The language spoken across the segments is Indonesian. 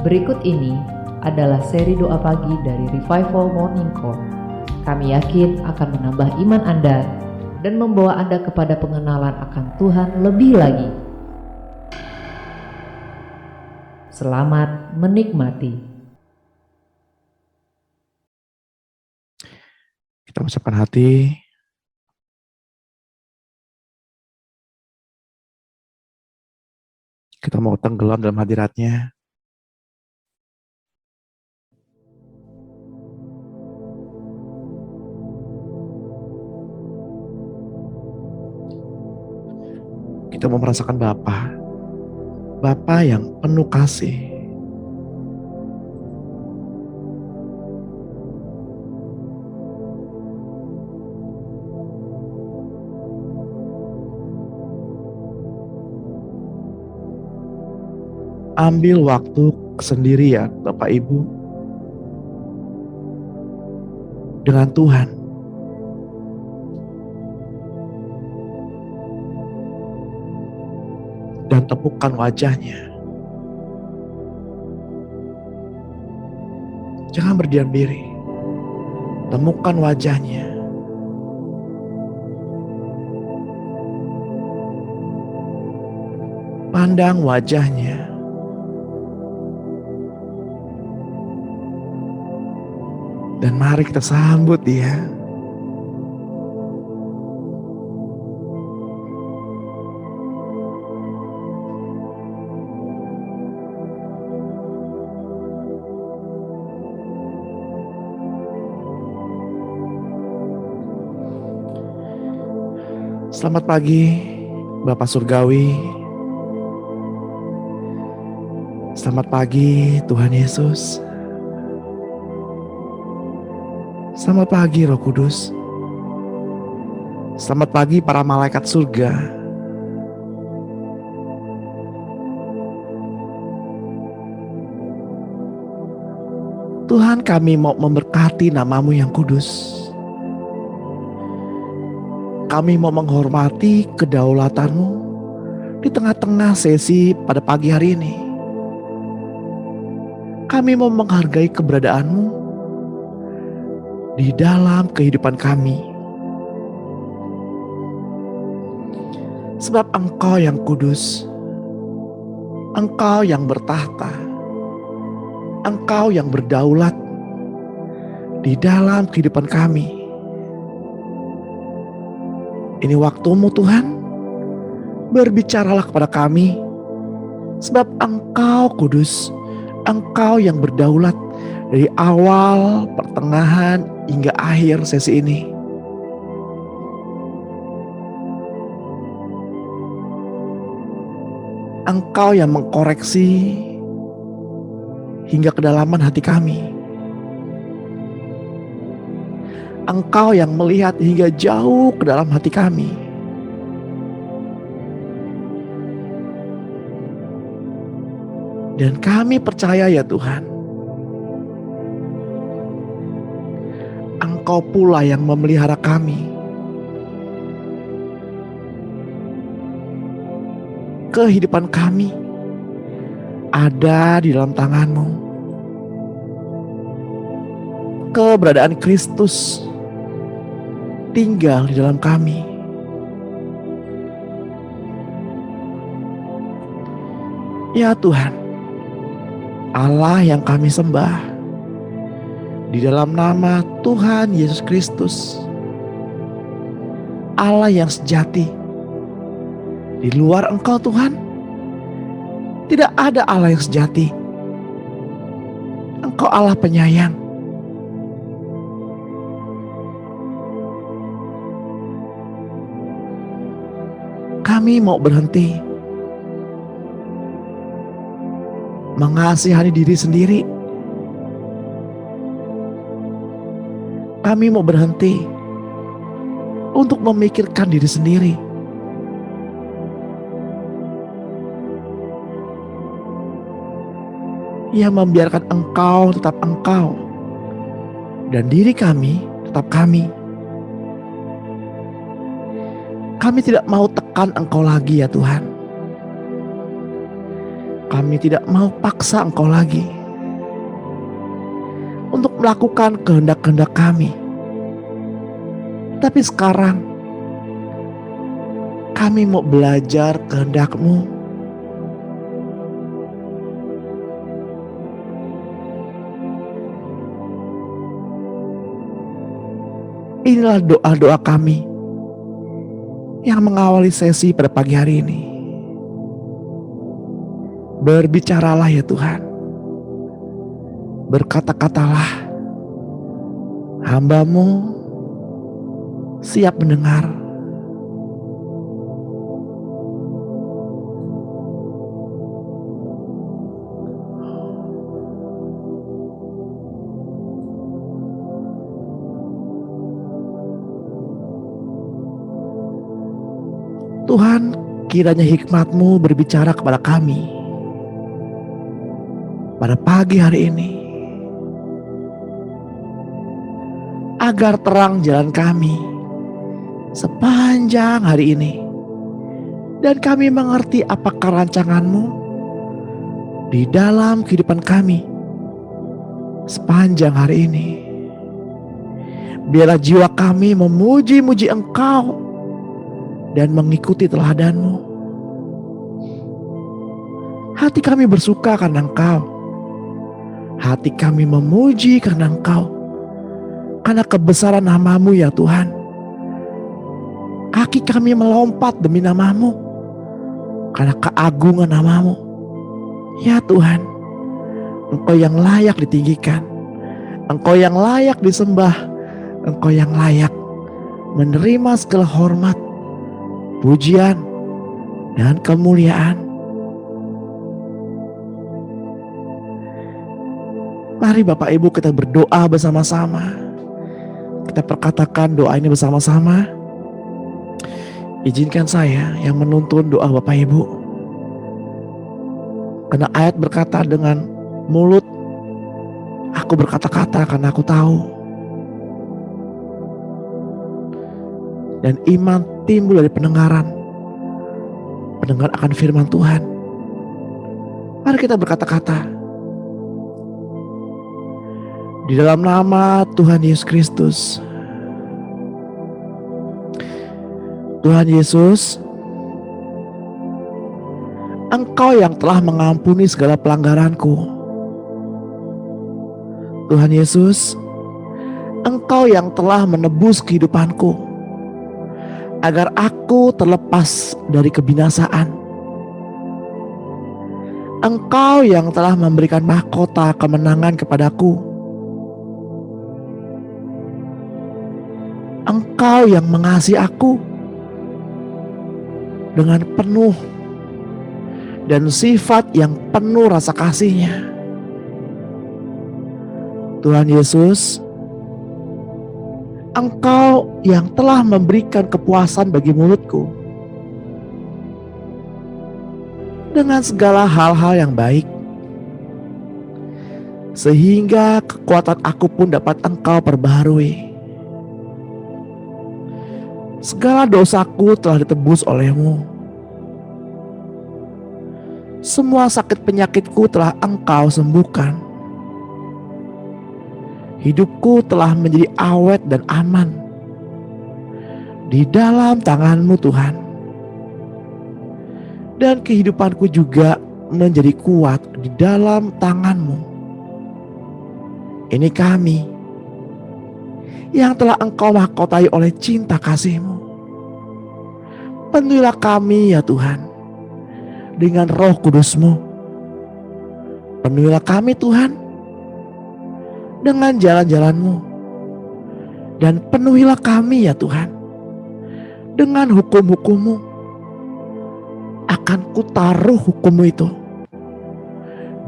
Berikut ini adalah seri doa pagi dari Revival Morning Call. Kami yakin akan menambah iman Anda dan membawa Anda kepada pengenalan akan Tuhan lebih lagi. Selamat menikmati. Kita ucapkan hati. Kita mau tenggelam dalam hadirat-Nya. Kita mau merasakan Bapa yang penuh kasih. Ambil waktu sendiri ya Bapak Ibu dengan Tuhan. Dan temukan wajah-Nya. Jangan berdiam diri. Temukan wajah-Nya. Pandang wajah-Nya. Dan mari kita sambut Dia. Selamat pagi Bapak Surgawi. Selamat pagi Tuhan Yesus. Selamat pagi Roh Kudus. Selamat pagi para malaikat surga. Tuhan, kami mau memberkati nama-Mu yang kudus. Kami mau menghormati kedaulatan-Mu di tengah-tengah sesi pada pagi hari ini. Kami mau menghargai keberadaan-Mu di dalam kehidupan kami. Sebab Engkau yang kudus, Engkau yang bertahta, Engkau yang berdaulat di dalam kehidupan kami. Ini waktu-Mu Tuhan, berbicaralah kepada kami, sebab Engkau kudus, Engkau yang berdaulat dari awal, pertengahan, hingga akhir sesi ini. Engkau yang mengkoreksi hingga kedalaman hati kami. Engkau yang melihat hingga jauh ke dalam hati kami. Dan kami percaya ya Tuhan, Engkau pula yang memelihara kami. Kehidupan kami ada di dalam tangan-Mu. Keberadaan Kristus tinggal di dalam kami. Ya Tuhan, Allah yang kami sembah, di dalam nama Tuhan Yesus Kristus, Allah yang sejati. Di luar Engkau Tuhan, tidak ada Allah yang sejati. Engkau Allah penyayang. Kami mau berhenti mengasihani diri sendiri. Kami mau berhenti untuk memikirkan diri sendiri. Yang membiarkan Engkau tetap Engkau dan diri kami tetap kami. Kami tidak mau tekan Engkau lagi ya Tuhan. Kami tidak mau paksa Engkau lagi untuk melakukan kehendak-kehendak kami. Tapi sekarang kami mau belajar kehendak-Mu. Inilah doa-doa kami yang mengawali sesi pada pagi hari ini. Berbicaralah ya Tuhan. Berkata-katalah. Hamba-Mu siap mendengar. Tuhan, kiranya hikmat-Mu berbicara kepada kami pada pagi hari ini, agar terang jalan kami sepanjang hari ini, dan kami mengerti apakah rancangan-Mu di dalam kehidupan kami sepanjang hari ini. Biarlah jiwa kami memuji-muji Engkau dan mengikuti teladan-Mu. Hati kami bersuka karena Engkau. Hati kami memuji karena Engkau. Karena kebesaran nama-Mu ya Tuhan. Kaki kami melompat demi nama-Mu. Karena keagungan nama-Mu. Ya Tuhan, Engkau yang layak ditinggikan. Engkau yang layak disembah. Engkau yang layak menerima segala hormat, pujian, dan kemuliaan. Mari Bapak Ibu kita berdoa bersama-sama. Kita perkatakan doa ini bersama-sama. Izinkan saya yang menuntun doa Bapak Ibu. Karena ayat berkata dengan mulut, aku berkata-kata karena aku tahu. Dan iman timbul dari pendengaran. Pendengar akan firman Tuhan. Mari kita berkata-kata. Di dalam nama Tuhan Yesus Kristus. Tuhan Yesus, Engkau yang telah mengampuni segala pelanggaranku. Tuhan Yesus, Engkau yang telah menebus kehidupanku, agar aku terlepas dari kebinasaan. Engkau yang telah memberikan mahkota kemenangan kepadaku. Engkau yang mengasihi aku dengan penuh dan sifat yang penuh rasa kasih-Nya. Tuhan Yesus, Engkau yang telah memberikan kepuasan bagi mulutku dengan segala hal-hal yang baik, sehingga kekuatan aku pun dapat Engkau perbaharui. Segala dosaku telah ditebus oleh-Mu. Semua sakit penyakitku telah Engkau sembuhkan. Hidupku telah menjadi awet dan aman di dalam tangan-Mu Tuhan. Dan kehidupanku juga menjadi kuat di dalam tangan-Mu. Ini kami yang telah Engkau mahkotai oleh cinta kasih-Mu. Penuhilah kami ya Tuhan dengan Roh Kudus-Mu. Penuhilah kami Tuhan dengan jalan-jalan-Mu. Dan penuhilah kami ya Tuhan dengan hukum-hukum-Mu. Akan kutaruh hukum-Mu itu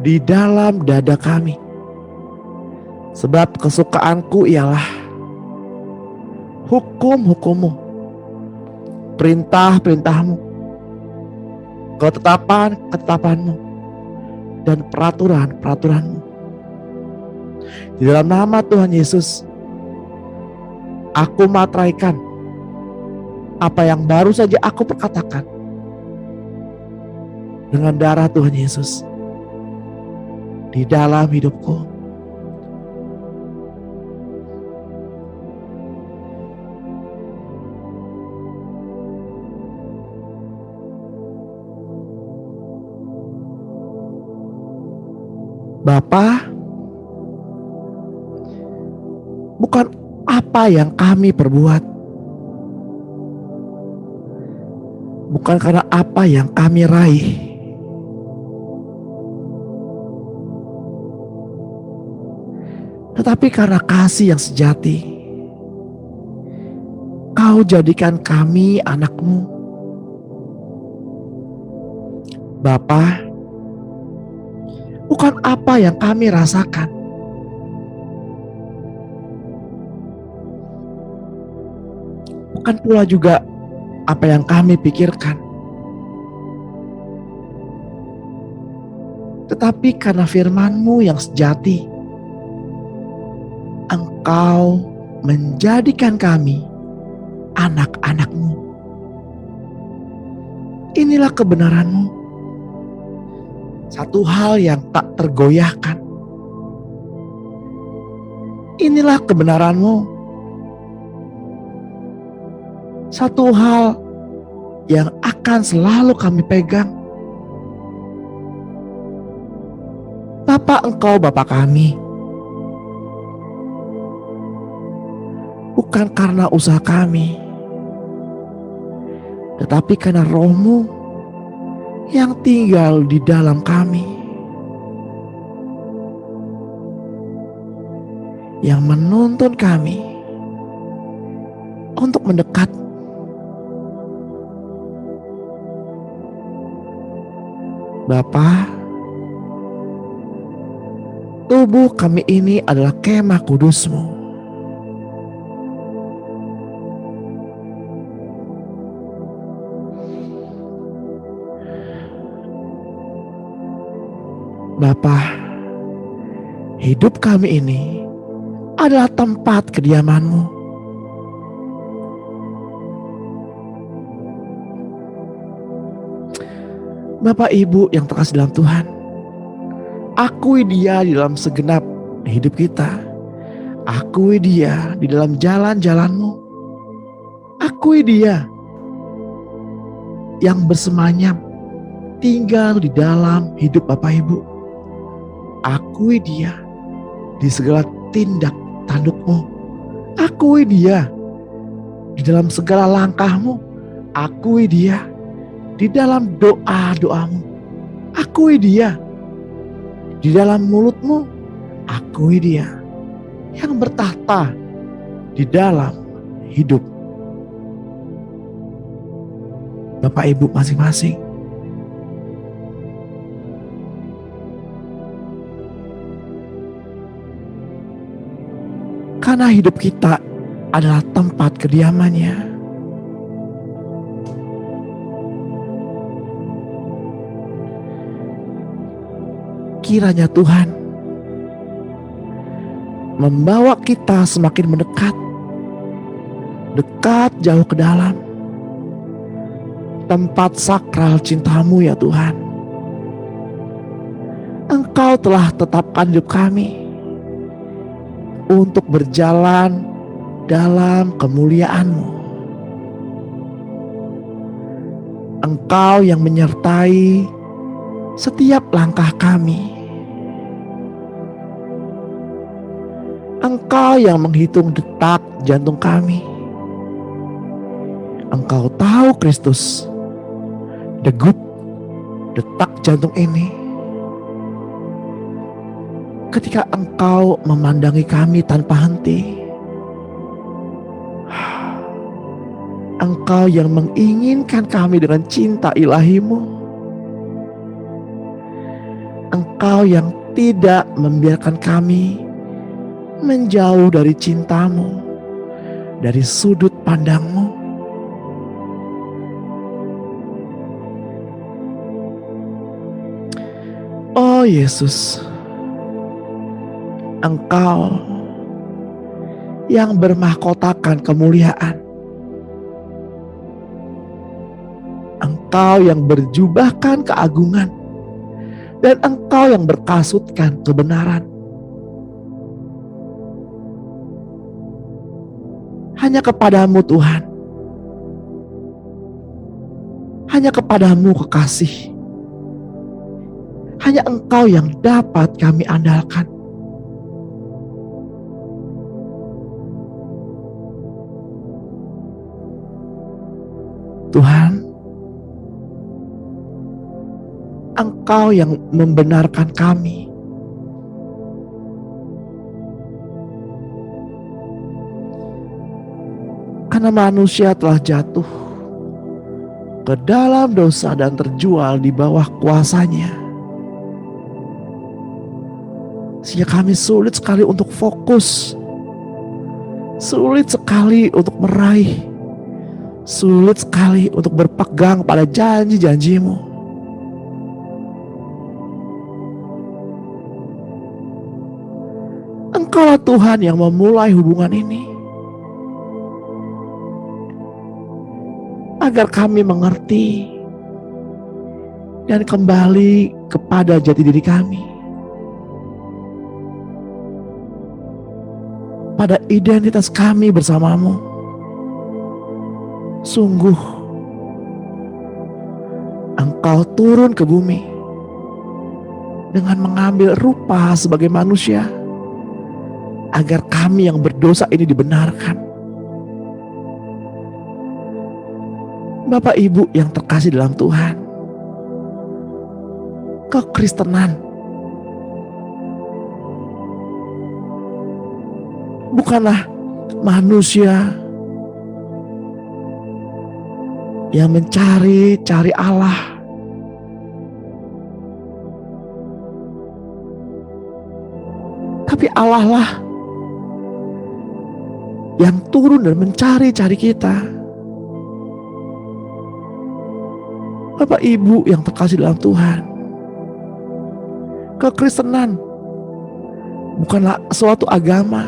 di dalam dada kami. Sebab kesukaanku ialah hukum-hukum-Mu, perintah-perintah-Mu, ketetapan-ketetapan-Mu, dan peraturan-peraturan-Mu. Di dalam nama Tuhan Yesus, aku materaikan apa yang baru saja aku perkatakan dengan darah Tuhan Yesus. di dalam hidupku. Bapa, bukan apa yang kami perbuat, bukan karena apa yang kami raih, tetapi karena kasih yang sejati. Kau jadikan kami anak-Mu. Bapa, bukan apa yang kami rasakan, bukan pula juga apa yang kami pikirkan, tetapi karena firman-Mu yang sejati. Engkau menjadikan kami anak-anak-Mu. Inilah kebenaran-Mu, satu hal yang tak tergoyahkan. Inilah kebenaran-Mu, satu hal yang akan selalu kami pegang. Bapa, Engkau Bapa kami. Bukan karena usaha kami, tetapi karena Roh-Mu yang tinggal di dalam kami, yang menuntun kami untuk mendekat. Bapa, tubuh kami ini adalah kemah kudus-Mu. Bapa, hidup kami ini adalah tempat kediaman-Mu. Bapak Ibu yang terkasih dalam Tuhan, akui Dia di dalam segenap hidup kita. Akui Dia di dalam jalan-jalan-Mu. Akui Dia yang bersemayam tinggal di dalam hidup Bapak Ibu. Akui Dia di segala tindak tanduk-Mu. Akui Dia di dalam segala langkah-Mu. Akui Dia di dalam doa-doa-Mu. Akui Dia di dalam mulut-Mu. Akui Dia yang bertahta di dalam hidup Bapak Ibu masing-masing. Karena hidup kita adalah tempat kediaman-Nya. Kiranya Tuhan membawa kita semakin mendekat, dekat jauh ke dalam tempat sakral cinta-Mu ya Tuhan. Engkau telah tetapkan hidup kami untuk berjalan dalam kemuliaan-Mu. Engkau yang menyertai setiap langkah kami. Engkau yang menghitung detak jantung kami. Engkau tahu Kristus, degup detak jantung ini ketika Engkau memandangi kami tanpa henti. Engkau yang menginginkan kami dengan cinta ilahi-Mu. Engkau yang tidak membiarkan kami menjauh dari cinta-Mu, dari sudut pandang-Mu. Oh Yesus, Engkau yang bermahkotakan kemuliaan. Engkau yang berjubahkan keagungan dan Engkau yang berkasutkan kebenaran. Hanya kepadamu Tuhan, hanya kepadamu kekasih, hanya Engkau yang dapat kami andalkan. Tuhan, Engkau yang membenarkan kami. Karena manusia telah jatuh ke dalam dosa dan terjual di bawah kuasanya, sehingga kami sulit sekali untuk fokus, sulit sekali untuk meraih, sulit sekali untuk berpegang pada janji-janji-Mu. Engkaulah Tuhan yang memulai hubungan ini, agar kami mengerti dan kembali kepada jati diri kami, pada identitas kami bersama-Mu. Sungguh Engkau turun ke bumi dengan mengambil rupa sebagai manusia, agar kami yang berdosa ini dibenarkan. Bapak Ibu yang terkasih dalam Tuhan, kekristenan bukanlah manusia yang mencari Allah, tapi Allah lah yang turun dan mencari kita. Bapak Ibu yang terkasih dalam Tuhan, kekristenan bukanlah suatu agama,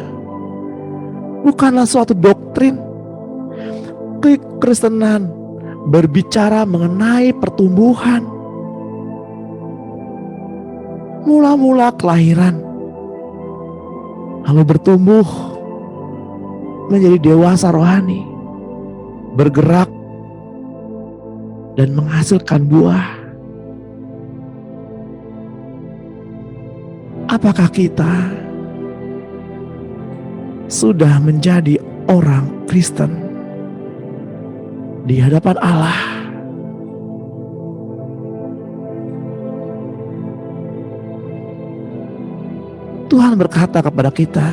bukanlah suatu doktrin. Kekristenan berbicara mengenai pertumbuhan, mula-mula kelahiran, lalu bertumbuh menjadi dewasa rohani, bergerak dan menghasilkan buah. Apakah kita sudah menjadi orang Kristen di hadapan Allah? Tuhan berkata kepada kita,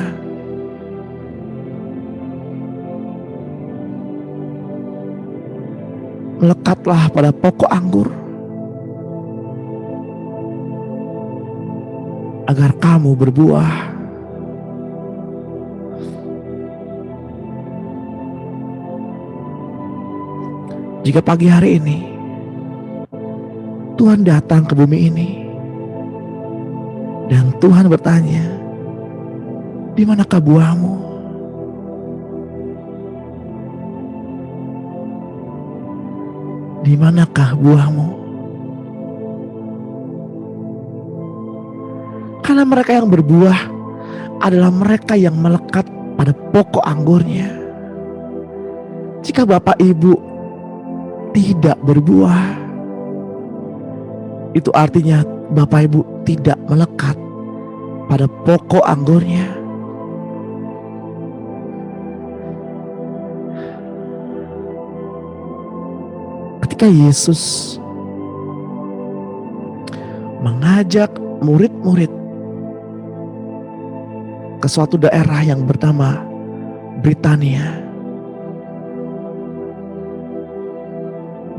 melekatlah pada pokok anggur, agar kamu berbuah. Jika pagi hari ini Tuhan datang ke bumi ini dan Tuhan bertanya, di manakah buahmu? Di manakah buahmu? Karena mereka yang berbuah adalah mereka yang melekat pada pokok anggurnya. Jika Bapak Ibu tidak berbuah, itu artinya Bapak Ibu tidak melekat pada pokok anggurnya. Ketika Yesus mengajak murid-murid ke suatu daerah yang bernama Britania,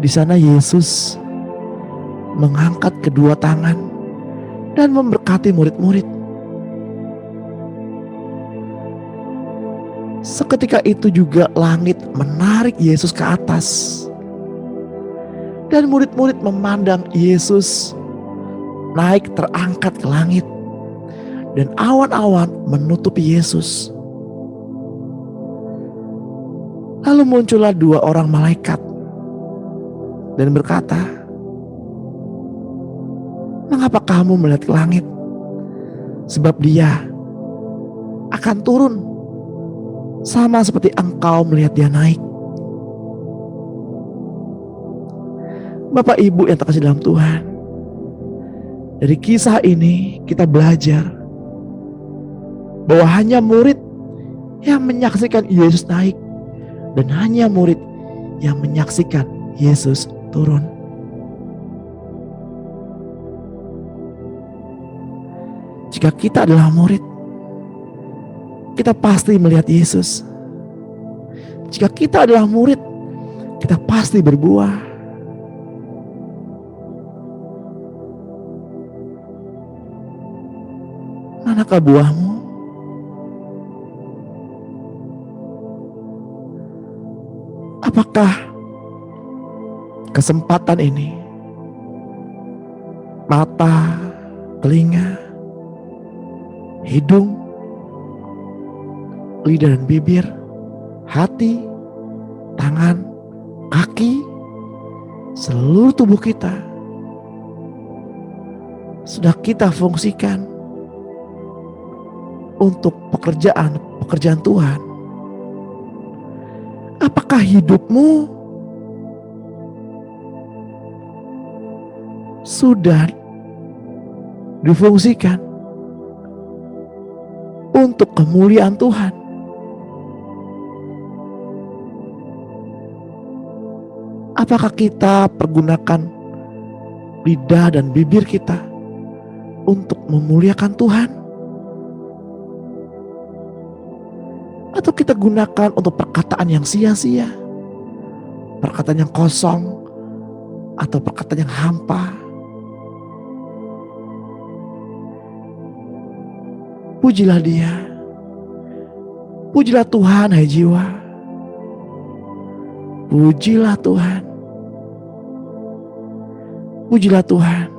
di sana Yesus mengangkat kedua tangan dan memberkati murid-murid. Seketika itu juga langit menarik Yesus ke atas, dan murid-murid memandang Yesus naik terangkat ke langit, dan awan-awan menutupi Yesus. Lalu muncullah dua orang malaikat dan berkata, Mengapa kamu melihat ke langit? Sebab Dia akan turun sama seperti engkau melihat Dia naik. Bapak Ibu yang terkasih dalam Tuhan, dari kisah ini kita belajar bahwa hanya murid yang menyaksikan Yesus naik dan hanya murid yang menyaksikan Yesus turun. Jika kita adalah murid, kita pasti melihat Yesus. Jika kita adalah murid, kita pasti berbuah. Manakah buahmu? Apakah kesempatan ini, mata, telinga, hidung, lidah dan bibir, hati, tangan, kaki, seluruh tubuh kita sudah kita fungsikan untuk pekerjaan Tuhan? Apakah hidupmu sudah difungsikan untuk kemuliaan Tuhan? Apakah kita pergunakan lidah dan bibir kita untuk memuliakan Tuhan? Atau kita gunakan untuk perkataan yang sia-sia, perkataan yang kosong, atau perkataan yang hampa? Pujilah Dia, pujilah Tuhan, hai jiwa. Pujilah Tuhan, pujilah Tuhan.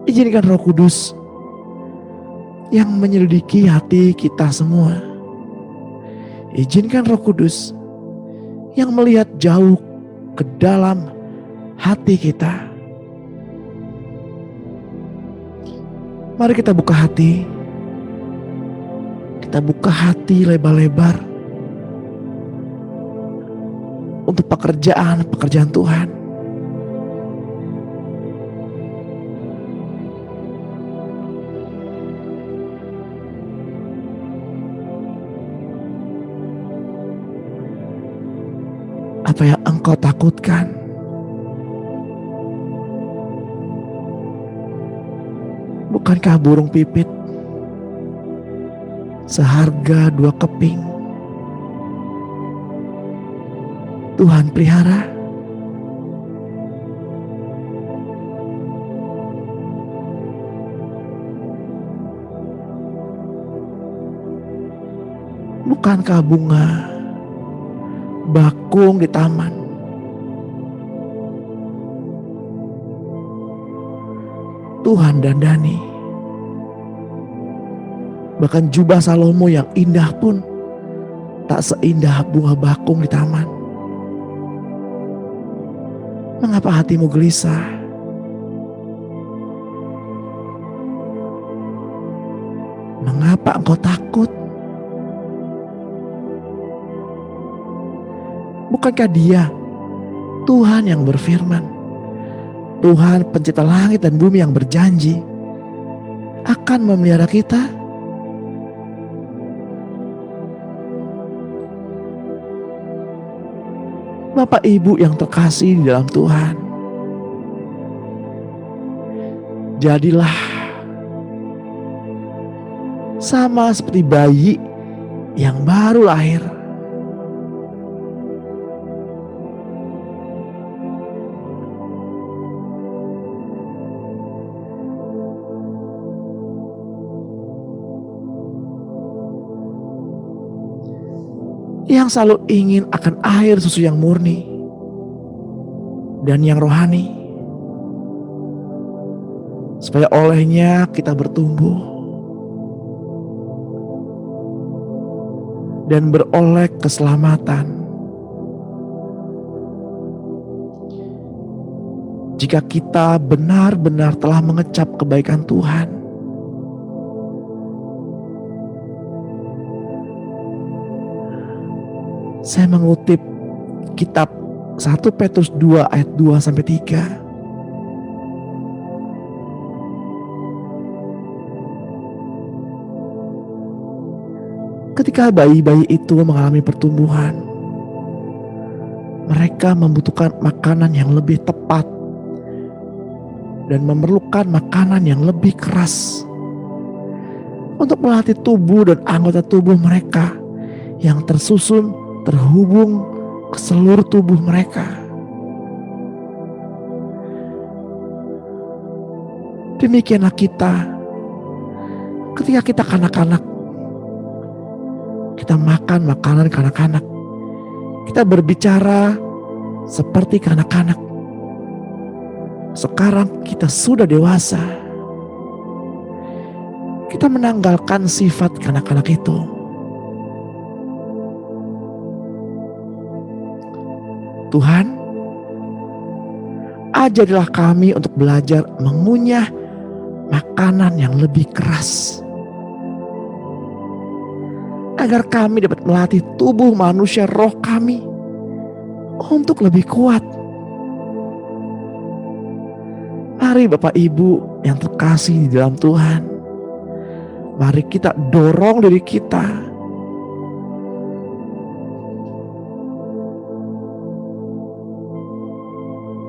Izinkan Roh Kudus yang menyelidiki hati kita semua. Izinkan Roh Kudus yang melihat jauh ke dalam hati kita. Mari kita buka hati. Kita buka hati lebar-lebar untuk pekerjaan Tuhan. Apa yang engkau takutkan? Bukankah burung pipit seharga 2 keping Tuhan pelihara? Bukankah bunga bakung di taman Tuhan dandani? Bahkan jubah Salomo yang indah pun tak seindah bunga bakung di taman. Mengapa hatimu gelisah? Mengapa engkau takut? Bukankah Dia Tuhan yang berfirman, Tuhan pencipta langit dan bumi yang berjanji akan memelihara kita? Bapak Ibu yang terkasih di dalam Tuhan, jadilah sama seperti bayi yang baru lahir. Yang selalu ingin akan air susu yang murni dan yang rohani, supaya olehnya kita bertumbuh dan beroleh keselamatan jika kita benar-benar telah mengecap kebaikan Tuhan. Saya mengutip kitab 1 Petrus 2 ayat 2 sampai 3. Ketika bayi-bayi itu mengalami pertumbuhan, mereka membutuhkan makanan yang lebih tepat dan memerlukan makanan yang lebih keras untuk melatih tubuh dan anggota tubuh mereka yang tersusun terhubung ke seluruh tubuh mereka. Demikianlah kita ketika kita kanak-kanak, kita makan makanan kanak-kanak, kita berbicara seperti kanak-kanak. Sekarang kita sudah dewasa, kita menanggalkan sifat kanak-kanak itu. Tuhan, ajarilah kami untuk belajar mengunyah makanan yang lebih keras, agar kami dapat melatih tubuh manusia roh kami untuk lebih kuat. Mari Bapak Ibu yang terkasih di dalam Tuhan, mari kita dorong diri kita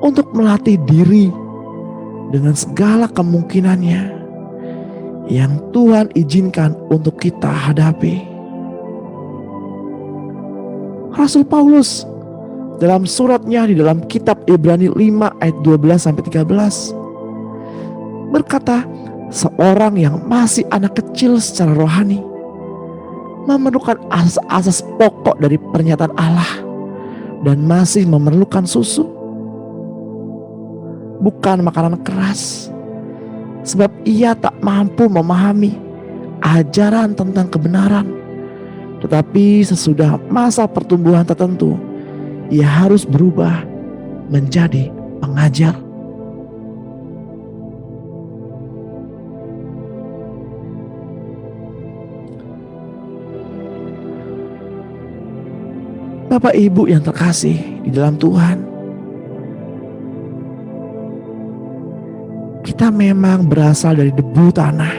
untuk melatih diri dengan segala kemungkinannya yang Tuhan izinkan untuk kita hadapi. Rasul Paulus dalam suratnya di dalam kitab Ibrani 5 ayat 12 sampai 13 berkata, seorang yang masih anak kecil secara rohani memerlukan asas-asas pokok dari pernyataan Allah dan masih memerlukan susu, bukan makanan keras, sebab ia tak mampu memahami ajaran tentang kebenaran. Tetapi sesudah masa pertumbuhan tertentu, ia harus berubah menjadi pengajar. Bapak Ibu yang terkasih di dalam Tuhan, kita memang berasal dari debu tanah,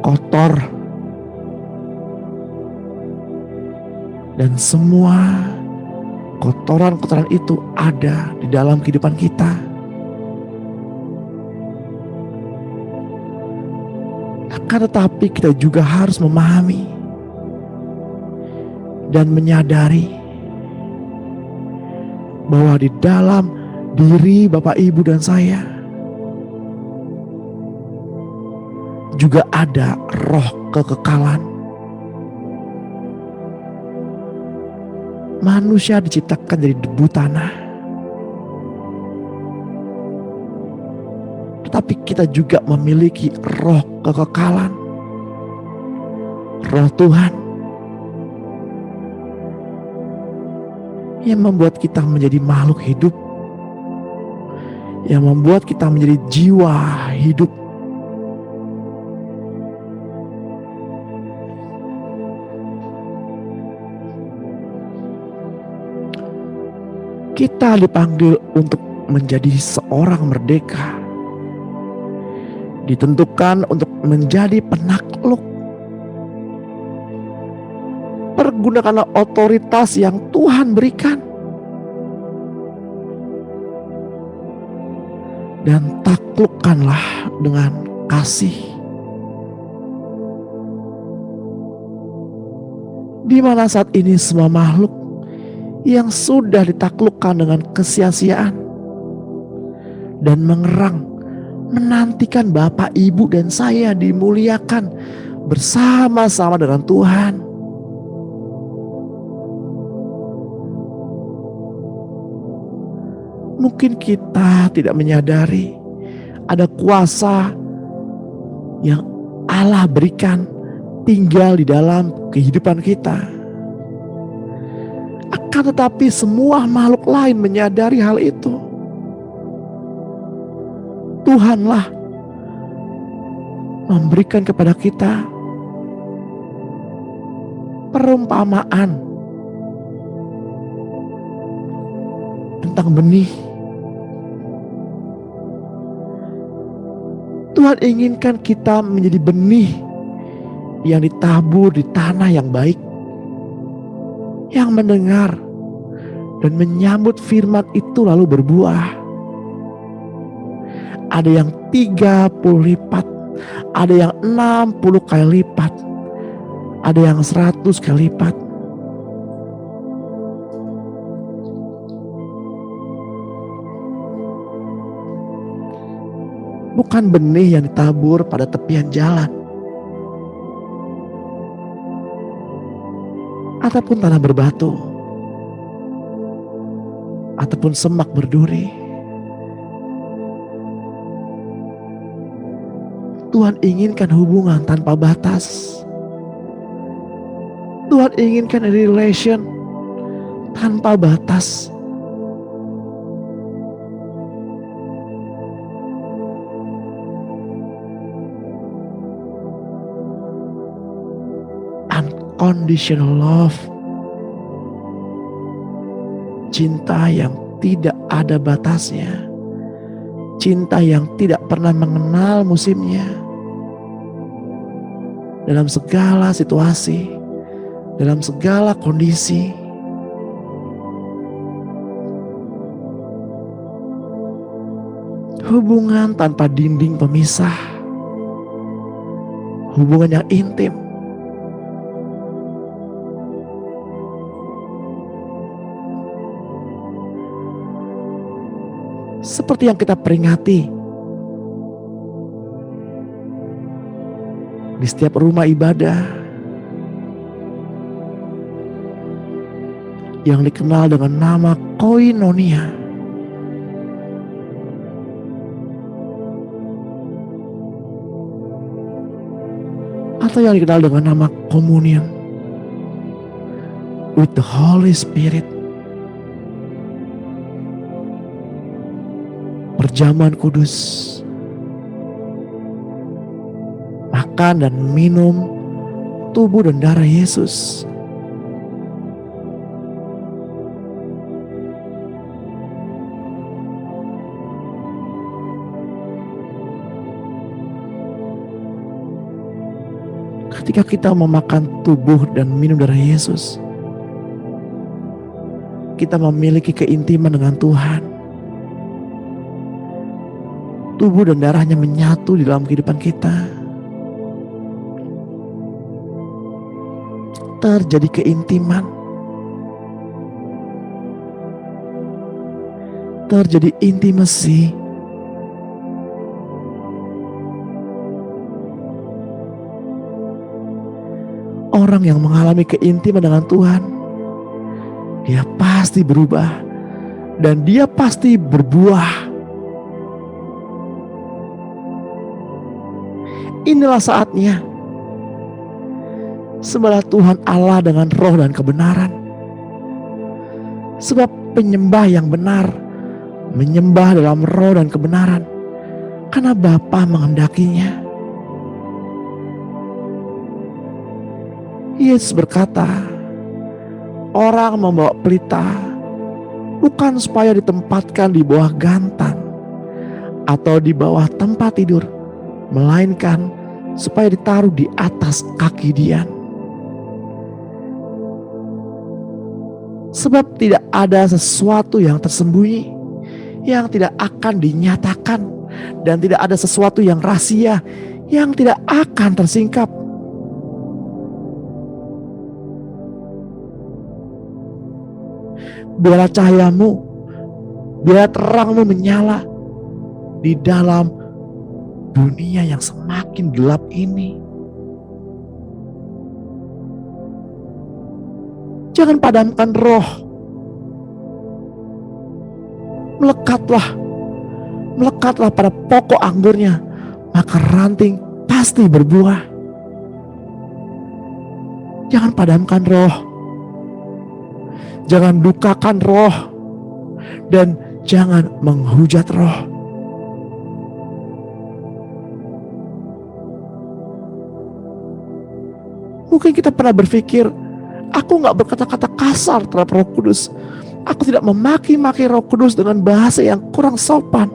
kotor, dan semua kotoran-kotoran itu ada di dalam kehidupan kita. Akan tetapi kita juga harus memahami dan menyadari bahwa di dalam diri Bapak Ibu dan saya juga ada roh kekekalan. Manusia diciptakan dari debu tanah, tetapi kita juga memiliki roh kekekalan, roh Tuhan yang membuat kita menjadi makhluk hidup, yang membuat kita menjadi jiwa hidup. Kita dipanggil untuk menjadi seorang merdeka, ditentukan untuk menjadi penakluk. Pergunakanlah otoritas yang Tuhan berikan dan taklukkanlah dengan kasih. Di mana saat ini semua makhluk yang sudah ditaklukkan dengan kesia-siaan dan mengerang menantikan Bapak, Ibu, dan saya dimuliakan bersama-sama dengan Tuhan. Mungkin kita tidak menyadari ada kuasa yang Allah berikan tinggal di dalam kehidupan kita. Akan tetapi semua makhluk lain menyadari hal itu. Tuhanlah memberikan kepada kita perumpamaan tentang benih. Tuhan inginkan kita menjadi benih yang ditabur di tanah yang baik, yang mendengar dan menyambut firman itu lalu berbuah. Ada yang 30 lipat, ada yang 60 kali lipat, ada yang 100 kali lipat. Bukan benih yang ditabur pada tepian jalan ataupun tanah berbatu ataupun semak berduri. Tuhan inginkan hubungan tanpa batas. Tuhan inginkan relation tanpa batas. Unconditional love. Cinta yang tidak ada batasnya. Cinta yang tidak pernah mengenal musimnya. Dalam segala situasi, dalam segala kondisi. Hubungan tanpa dinding pemisah. Hubungan yang intim. Seperti yang kita peringati di setiap rumah ibadah yang dikenal dengan nama koinonia. Atau yang dikenal dengan nama communion with the Holy Spirit. Perjamuan kudus, makan dan minum tubuh dan darah Yesus. Ketika kita memakan tubuh dan minum darah Yesus, kita memiliki keintiman dengan Tuhan. Tubuh dan darahnya menyatu di dalam kehidupan kita. Terjadi keintiman. Terjadi intimacy. Orang yang mengalami keintiman dengan Tuhan, dia pasti berubah dan dia pasti berbuah. Inilah saatnya sembahlah Tuhan Allah dengan roh dan kebenaran. Sebab penyembah yang benar menyembah dalam roh dan kebenaran, karena Bapa menghendakinya. Yesus berkata, orang membawa pelita bukan supaya ditempatkan di bawah gantan atau di bawah tempat tidur, melainkan supaya ditaruh di atas kaki Dian. Sebab tidak ada sesuatu yang tersembunyi yang tidak akan dinyatakan, dan tidak ada sesuatu yang rahasia yang tidak akan tersingkap. Biarlah cahayamu, biarlah terangmu menyala di dalam dunia yang semakin gelap ini. Jangan padamkan roh. Melekatlah pada pokok anggurnya, maka ranting pasti berbuah. Jangan padamkan roh. Jangan dukakan roh. Dan jangan menghujat roh. Mungkin kita pernah berpikir, aku gak berkata-kata kasar terhadap Roh Kudus. Aku tidak memaki-maki Roh Kudus dengan bahasa yang kurang sopan.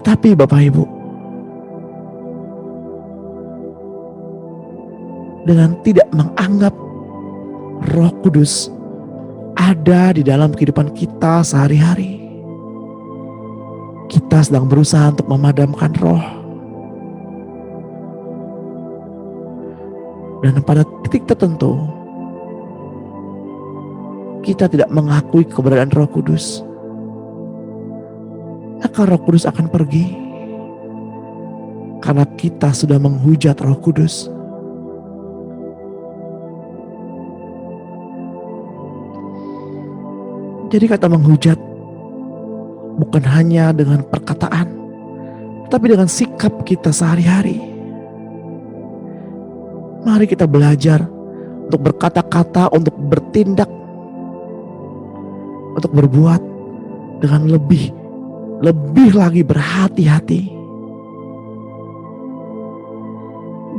Tetapi Bapak Ibu, dengan tidak menganggap Roh Kudus ada di dalam kehidupan kita sehari-hari, kita sedang berusaha untuk memadamkan roh. Dan pada titik tertentu, kita tidak mengakui keberadaan Roh Kudus, maka Roh Kudus akan pergi. Karena kita sudah menghujat Roh Kudus. Jadi kata menghujat bukan hanya dengan perkataan, tapi dengan sikap kita sehari-hari. Mari kita belajar untuk berkata-kata, untuk bertindak, untuk berbuat dengan lebih lagi berhati-hati.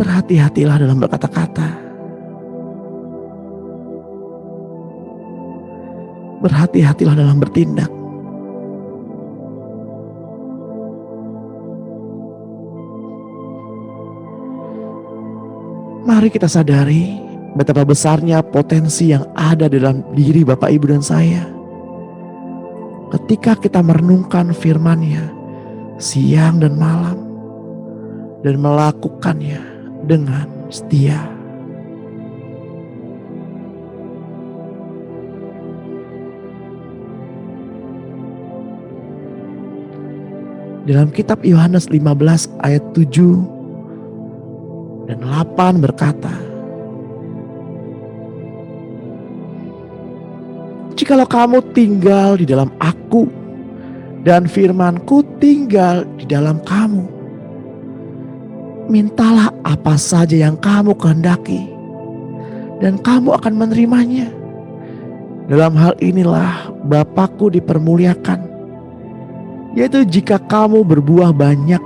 Berhati-hatilah dalam berkata-kata. Berhati-hatilah dalam bertindak. Mari kita sadari betapa besarnya potensi yang ada dalam diri Bapak, Ibu, dan saya. Ketika kita merenungkan firman-Nya siang dan malam dan melakukannya dengan setia. Dalam kitab Yohanes 15 ayat 7 dan 8 berkata, jikalau kamu tinggal di dalam aku dan firman-Ku tinggal di dalam kamu, mintalah apa saja yang kamu kehendaki dan kamu akan menerimanya. Dalam hal inilah Bapa-Ku dipermuliakan, yaitu jika kamu berbuah banyak,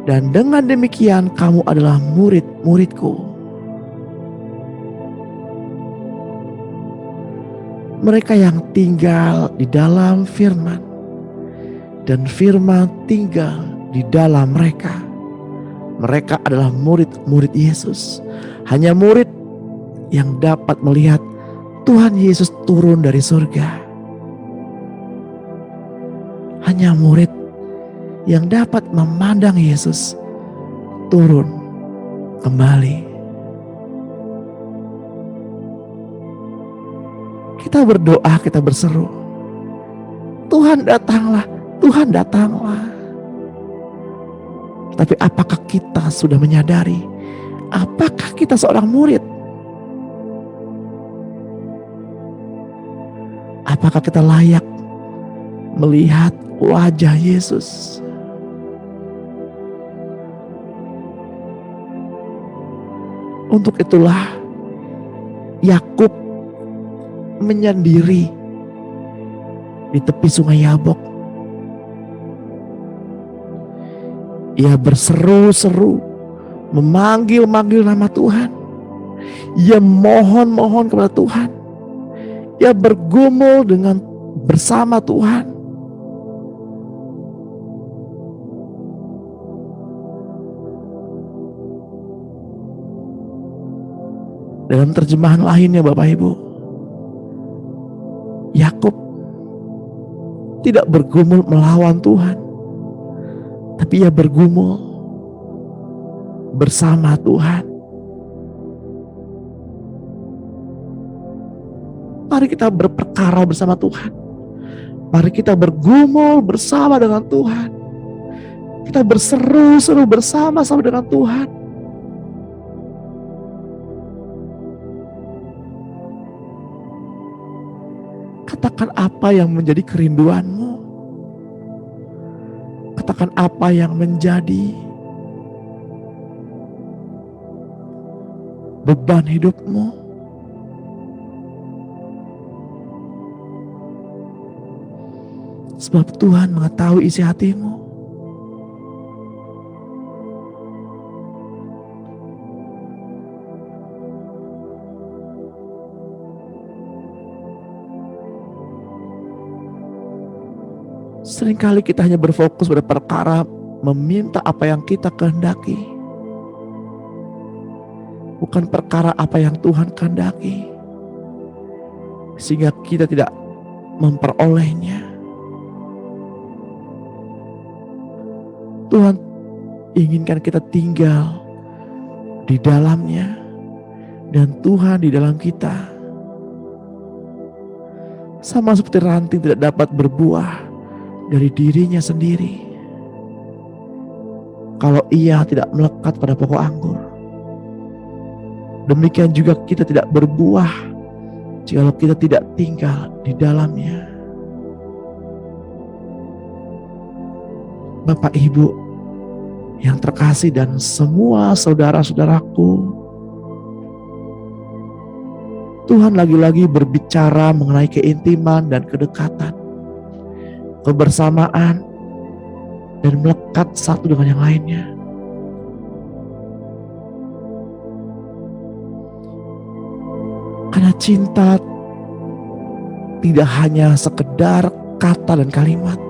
dan dengan demikian kamu adalah murid-murid-Ku. Mereka yang tinggal di dalam firman dan firman tinggal di dalam mereka, mereka adalah murid-murid Yesus. Hanya murid yang dapat melihat Tuhan Yesus turun dari surga. Hanya murid yang dapat memandang Yesus turun kembali. Kita berdoa, kita berseru, Tuhan datanglah, Tuhan datanglah. Tapi apakah kita sudah menyadari, apakah kita seorang murid? Apakah kita layak melihat wajah Yesus? Untuk itulah Yakub menyendiri di tepi sungai Yabok. Ia berseru-seru, memanggil-manggil nama Tuhan. Ia mohon-mohon kepada Tuhan. Ia bergumul dengan bersama Tuhan. Dalam terjemahan lainnya Bapak Ibu, Yakub tidak bergumul melawan Tuhan, tapi ia bergumul bersama Tuhan. Mari kita berperkara bersama Tuhan. Mari kita bergumul bersama dengan Tuhan. Kita berseru-seru bersama-sama dengan Tuhan. Katakan apa yang menjadi kerinduanmu. Katakan apa yang menjadi beban hidupmu. Sebab Tuhan mengetahui isi hatimu. Seringkali kita hanya berfokus pada perkara meminta apa yang kita kehendaki, bukan perkara apa yang Tuhan kehendaki, sehingga kita tidak memperolehnya. Tuhan inginkan kita tinggal di dalamnya dan Tuhan di dalam kita. Sama seperti ranting tidak dapat berbuah dari dirinya sendiri kalau ia tidak melekat pada pokok anggur. Demikian juga kita tidak berbuah jika kita tidak tinggal di dalamnya. Bapak Ibu yang terkasih dan semua saudara-saudaraku, Tuhan lagi-lagi berbicara mengenai keintiman dan kedekatan, kebersamaan, dan melekat satu dengan yang lainnya. Karena cinta tidak hanya sekedar kata dan kalimat.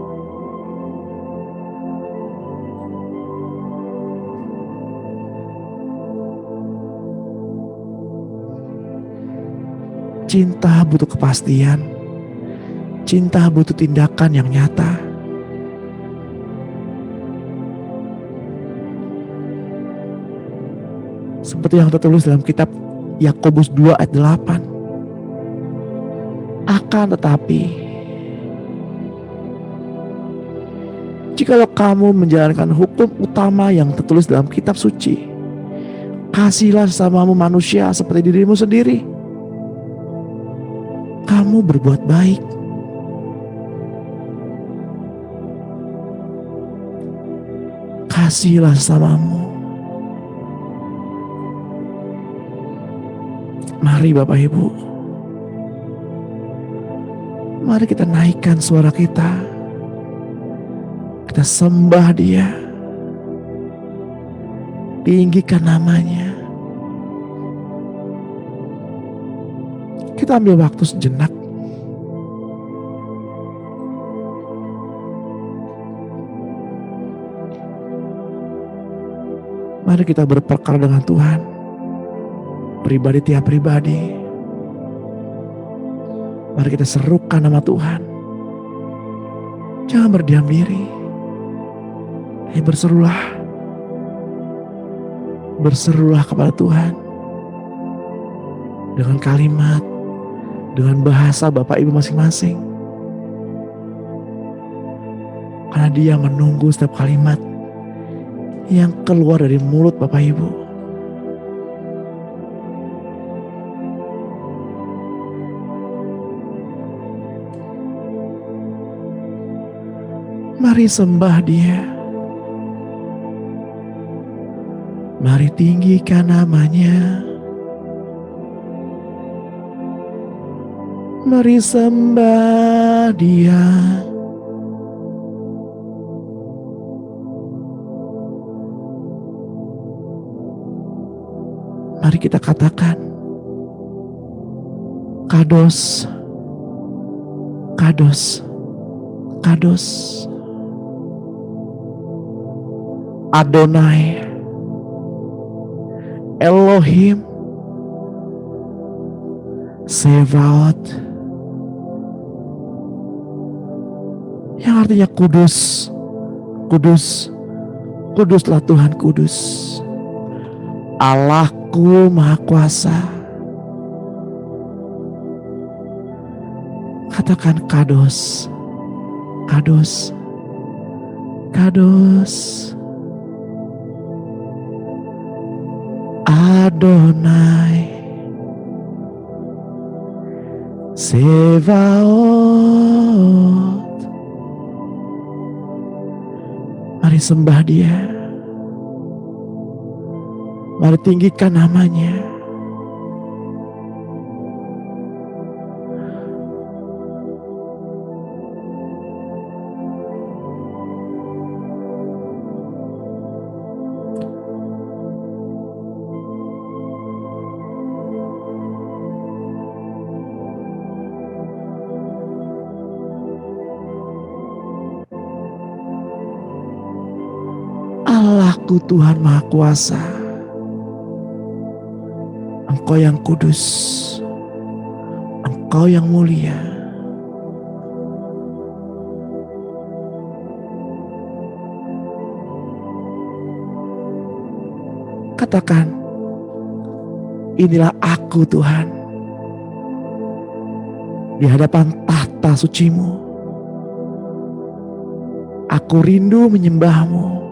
Cinta butuh kepastian. Cinta butuh tindakan yang nyata. Seperti yang tertulis dalam kitab Yakobus 2 ayat 8. Akan tetapi, jikalau kamu menjalankan hukum utama yang tertulis dalam kitab suci, kasihilah sesamamu manusia seperti dirimu sendiri, kamu berbuat baik. Kasihilah sesamamu. Mari Bapak Ibu, mari kita naikkan suara kita. Kita sembah Dia, tinggikan namanya. Kita ambil waktu sejenak. Mari kita berperkara dengan Tuhan, pribadi tiap pribadi. Mari kita serukan nama Tuhan. Jangan berdiam diri. Berserulah. Berserulah kepada Tuhan. Dengan kalimat, dengan bahasa Bapak Ibu masing-masing. Karena Dia menunggu setiap kalimat yang keluar dari mulut Bapak Ibu. Mari sembah Dia. Mari tinggikan namanya. Mari sembah Dia. Mari kita katakan, Kados, Kados, Kados, Adonai, Elohim, Sevaot, yang artinya kudus, kudus, kuduslah Tuhan kudus, Allahku Maha Kuasa. Katakan Kados, Kados, Kados, Adonai, Sevaot. Mari sembah Dia. Mari tinggikan namanya. Engkau Tuhan Maha Kuasa, Engkau yang kudus, Engkau yang mulia. Katakan, inilah aku Tuhan, di hadapan tahta suci-Mu. Aku rindu menyembah-Mu.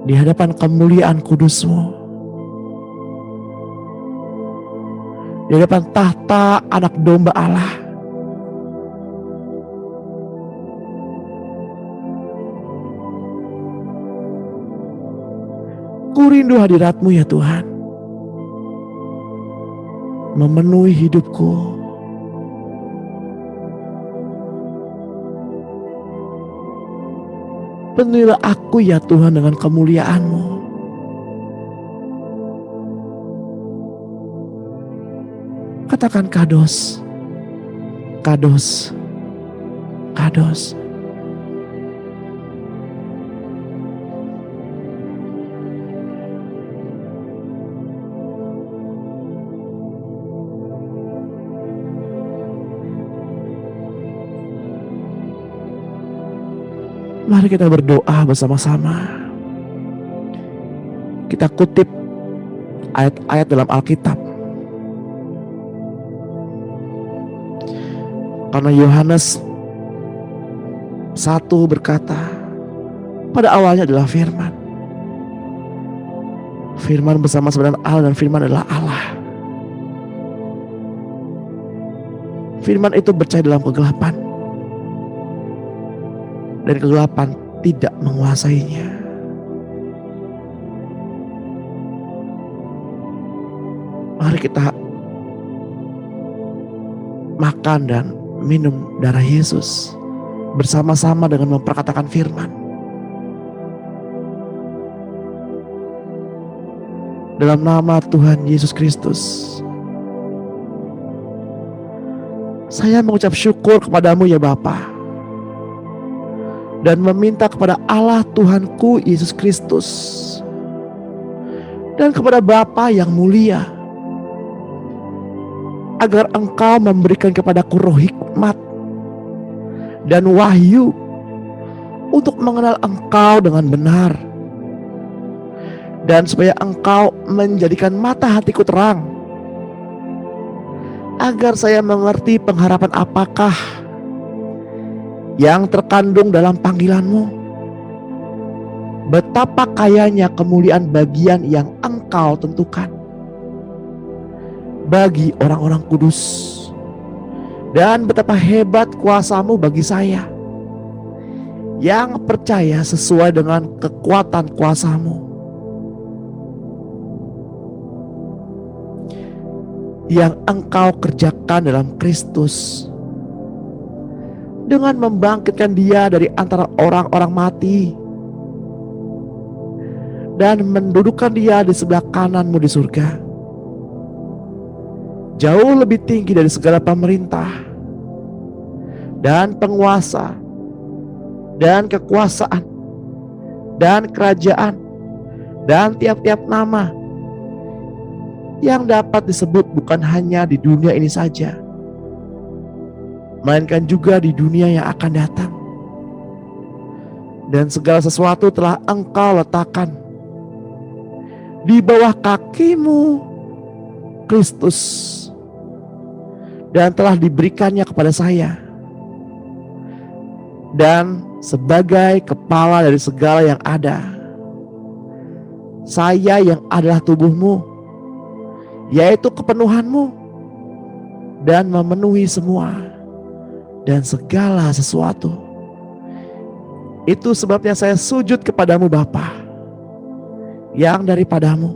Di hadapan kemuliaan kudus-Mu. Di hadapan tahta anak domba Allah. Ku rindu hadirat-Mu ya Tuhan, memenuhi hidupku. Penuhilah aku ya Tuhan dengan kemuliaan-Mu. Katakan kados, kados, kados. Mari kita berdoa bersama-sama. Kita kutip ayat-ayat dalam Alkitab. Karena Yohanes 1 berkata, pada awalnya adalah firman. Firman bersama-sama dengan Allah, dan firman adalah Allah. Firman itu bercahaya dalam kegelapan, dan kegelapan tidak menguasainya. Mari kita makan dan minum darah Yesus bersama-sama dengan memperkatakan firman. Dalam nama Tuhan Yesus Kristus, saya mengucap syukur kepadamu ya Bapa, dan meminta kepada Allah Tuhanku Yesus Kristus dan kepada Bapa yang mulia, agar Engkau memberikan kepadaku roh hikmat dan wahyu untuk mengenal Engkau dengan benar, dan supaya Engkau menjadikan mata hatiku terang, agar saya mengerti pengharapan apakah yang terkandung dalam panggilan-Mu. Betapa kayanya kemuliaan bagian yang Engkau tentukan bagi orang-orang kudus, dan betapa hebat kuasa-Mu bagi saya yang percaya sesuai dengan kekuatan kuasa-Mu, yang Engkau kerjakan dalam Kristus dengan membangkitkan Dia dari antara orang-orang mati dan mendudukkan Dia di sebelah kanan-Mu di surga, jauh lebih tinggi dari segala pemerintah dan penguasa dan kekuasaan dan kerajaan dan tiap-tiap nama yang dapat disebut bukan hanya di dunia ini saja, melainkan juga di dunia yang akan datang. Dan segala sesuatu telah Engkau letakkan di bawah kaki-Mu Kristus, dan telah diberikannya kepada saya, dan sebagai kepala dari segala yang ada, saya yang adalah tubuh-Mu, yaitu kepenuhan-Mu, dan memenuhi semua dan segala sesuatu. Itu sebabnya saya sujud kepadamu Bapa, yang daripadamu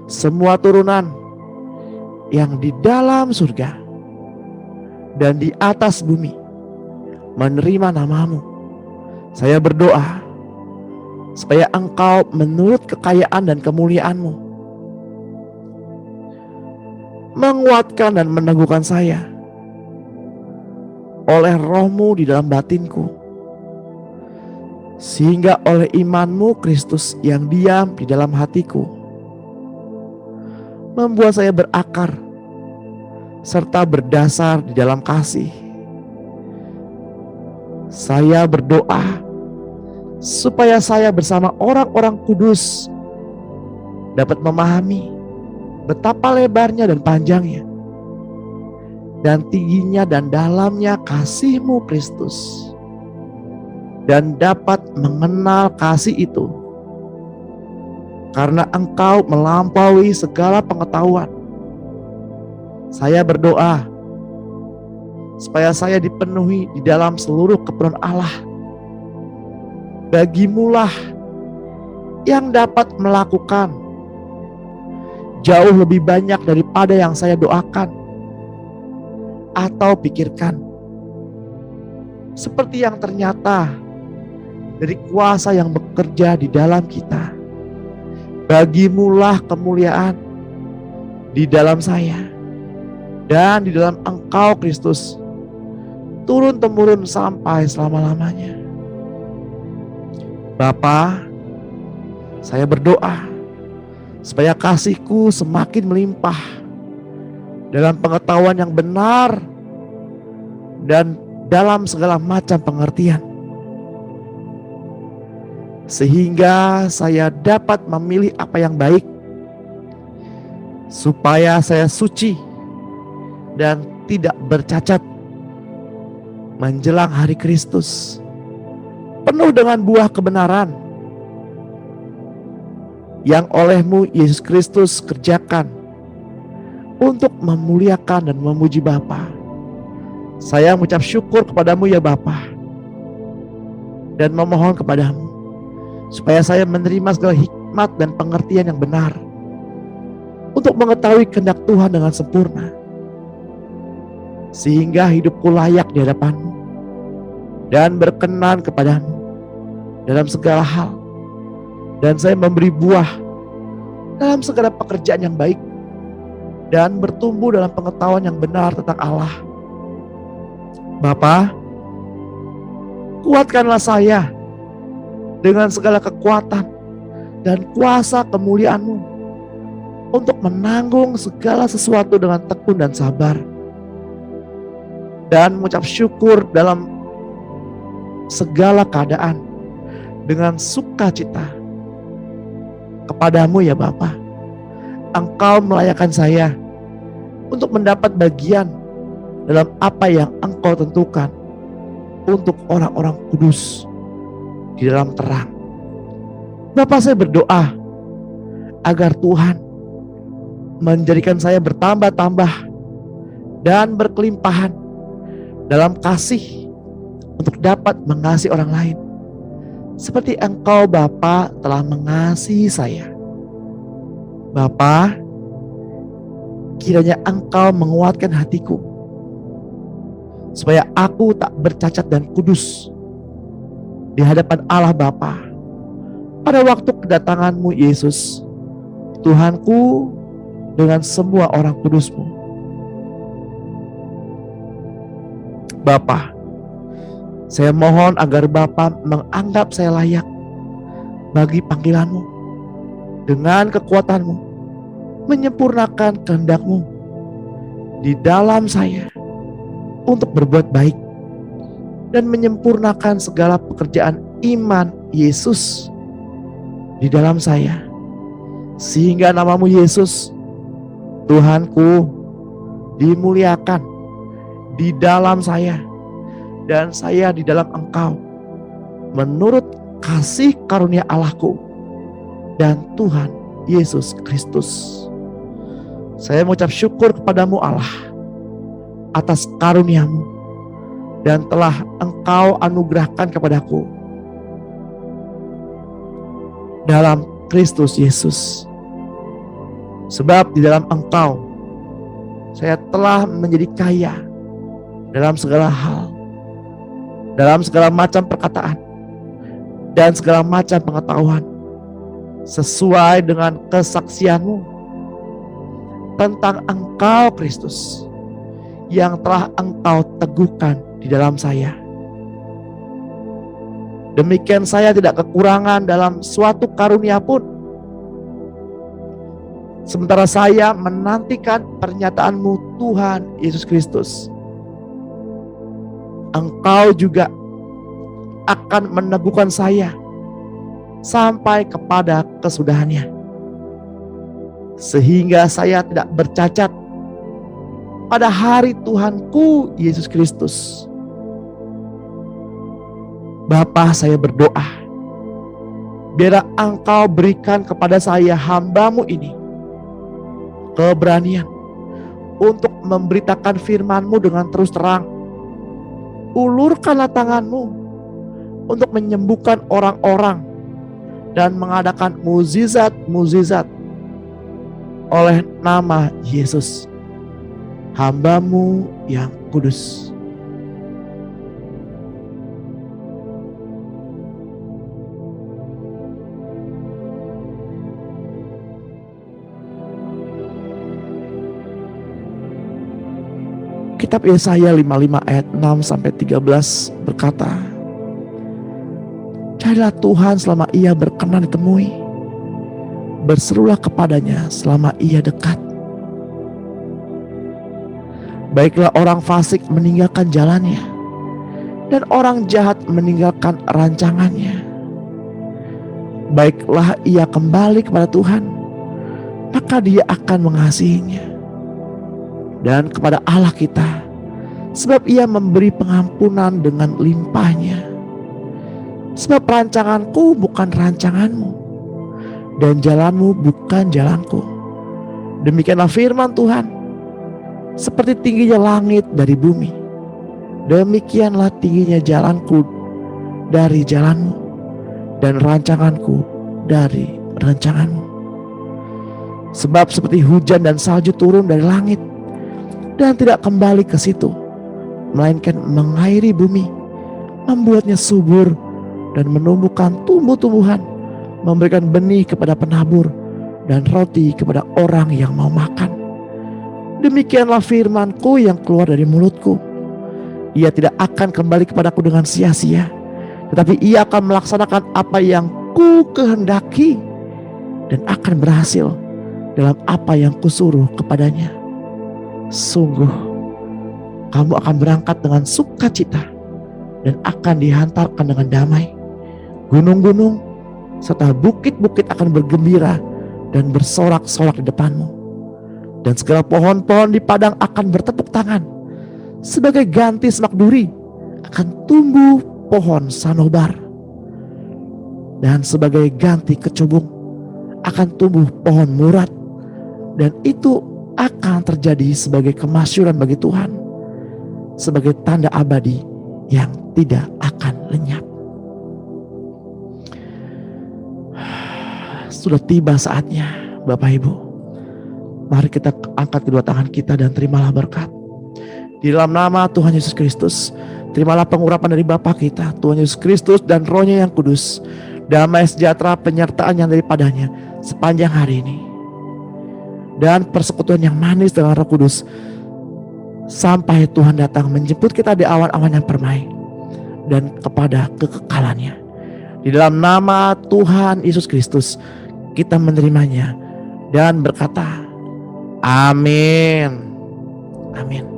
semua turunan yang di dalam surga dan di atas bumi menerima namamu. Saya berdoa supaya Engkau menurut kekayaan dan kemuliaan-Mu menguatkan dan meneguhkan saya oleh roh-Mu di dalam batinku, sehingga oleh imanmu Kristus yang diam di dalam hatiku membuat saya berakar serta berdasar di dalam kasih. Saya berdoa supaya saya bersama orang-orang kudus dapat memahami betapa lebarnya dan panjangnya dan tingginya dan dalamnya kasih-Mu Kristus, dan dapat mengenal kasih itu karena Engkau melampaui segala pengetahuan. Saya berdoa supaya saya dipenuhi di dalam seluruh kepenuhan Allah. Bagimulah yang dapat melakukan jauh lebih banyak daripada yang saya doakan atau pikirkan, seperti yang ternyata dari kuasa yang bekerja di dalam kita. Bagimulah kemuliaan di dalam saya dan di dalam Engkau Kristus, turun-temurun sampai selama-lamanya. Bapa, saya berdoa supaya kasih-Ku semakin melimpah dalam pengetahuan yang benar dan dalam segala macam pengertian, sehingga saya dapat memilih apa yang baik, supaya saya suci dan tidak bercacat menjelang hari Kristus, penuh dengan buah kebenaran yang oleh-Mu Yesus Kristus kerjakan untuk memuliakan dan memuji Bapa. Saya mengucap syukur kepadamu ya Bapa, dan memohon kepadamu supaya saya menerima segala hikmat dan pengertian yang benar untuk mengetahui kehendak Tuhan dengan sempurna, sehingga hidupku layak di hadapan-Mu dan berkenan kepadamu dalam segala hal, dan saya memberi buah dalam segala pekerjaan yang baik dan bertumbuh dalam pengetahuan yang benar tentang Allah. Bapa, kuatkanlah saya dengan segala kekuatan dan kuasa kemuliaan-Mu untuk menanggung segala sesuatu dengan tekun dan sabar, dan mengucap syukur dalam segala keadaan dengan sukacita kepadamu ya Bapa. Engkau melayakkan saya untuk mendapat bagian dalam apa yang Engkau tentukan untuk orang-orang kudus di dalam terang. Bapa, saya berdoa agar Tuhan menjadikan saya bertambah-tambah dan berkelimpahan dalam kasih untuk dapat mengasihi orang lain seperti Engkau Bapa telah mengasihi saya. Bapa, kiranya Engkau menguatkan hatiku supaya aku tak bercacat dan kudus di hadapan Allah Bapa pada waktu kedatangan-Mu Yesus, Tuhanku, dengan semua orang kudus-Mu. Bapa, saya mohon agar Bapa menganggap saya layak bagi panggilan-Mu dengan kekuatan-Mu, menyempurnakan kehendak-Mu di dalam saya untuk berbuat baik dan menyempurnakan segala pekerjaan iman Yesus di dalam saya, sehingga nama-Mu Yesus, Tuhanku, dimuliakan di dalam saya dan saya di dalam Engkau, menurut kasih karunia Allahku dan Tuhan Yesus Kristus. Saya mengucap syukur kepadamu Allah atas karunia-Mu dan telah Engkau anugerahkan kepadaku dalam Kristus Yesus. Sebab di dalam Engkau saya telah menjadi kaya dalam segala hal, dalam segala macam perkataan dan segala macam pengetahuan, sesuai dengan kesaksian-Mu tentang Engkau Kristus yang telah Engkau teguhkan di dalam saya. Demikian saya tidak kekurangan dalam suatu karunia pun. Sementara saya menantikan pernyataan-Mu Tuhan Yesus Kristus, Engkau juga akan meneguhkan saya sampai kepada kesudahannya, sehingga saya tidak bercacat pada hari Tuhanku Yesus Kristus. Bapa, saya berdoa, biarlah Engkau berikan kepada saya, hamba-Mu ini, keberanian untuk memberitakan firman-Mu dengan terus terang. Ulurkanlah tangan-Mu untuk menyembuhkan orang-orang dan mengadakan mukjizat-mukjizat oleh nama Yesus, hamba-Mu yang kudus. Kitab Yesaya 55 ayat 6-13 berkata, carilah Tuhan selama Ia berkenan ditemui, berserulah kepadanya selama Ia dekat. Baiklah orang fasik meninggalkan jalannya, dan orang jahat meninggalkan rancangannya. Baiklah ia kembali kepada Tuhan, maka Dia akan mengasihinya, dan kepada Allah kita, sebab Ia memberi pengampunan dengan limpahnya. Sebab rancanganku bukan rancanganmu, dan jalanmu bukan jalanku. Demikianlah firman Tuhan. Seperti tingginya langit dari bumi, demikianlah tingginya jalanku dari jalanmu, dan rancanganku dari rancanganmu. Sebab seperti hujan dan salju turun dari langit dan tidak kembali ke situ, melainkan mengairi bumi, membuatnya subur dan menumbuhkan tumbuh-tumbuhan, memberikan benih kepada penabur dan roti kepada orang yang mau makan. Demikianlah firman-Ku yang keluar dari mulutku. Ia tidak akan kembali kepadaku dengan sia-sia, tetapi ia akan melaksanakan apa yang Ku kehendaki dan akan berhasil dalam apa yang Kusuruh kepadanya. Sungguh, kamu akan berangkat dengan sukacita dan akan dihantarkan dengan damai. Gunung-gunung serta bukit-bukit akan bergembira dan bersorak-sorak di depanmu. Dan segala pohon-pohon di padang akan bertepuk tangan. Sebagai ganti semak duri akan tumbuh pohon sanobar, dan sebagai ganti kecubung akan tumbuh pohon murad. Dan itu akan terjadi sebagai kemasyuran bagi Tuhan, sebagai tanda abadi yang tidak akan lenyap. Sudah tiba saatnya, Bapak Ibu. Mari kita angkat kedua tangan kita dan terimalah berkat. Di dalam nama Tuhan Yesus Kristus, terimalah pengurapan dari Bapa kita, Tuhan Yesus Kristus dan Roh-Nya yang kudus. Damai sejahtera penyertaan yang daripadanya sepanjang hari ini. Dan persekutuan yang manis dengan Roh Kudus sampai Tuhan datang menjemput kita di awan-awan yang permai dan kepada kekekalannya. Di dalam nama Tuhan Yesus Kristus kita menerimanya dan berkata, amin. Amin.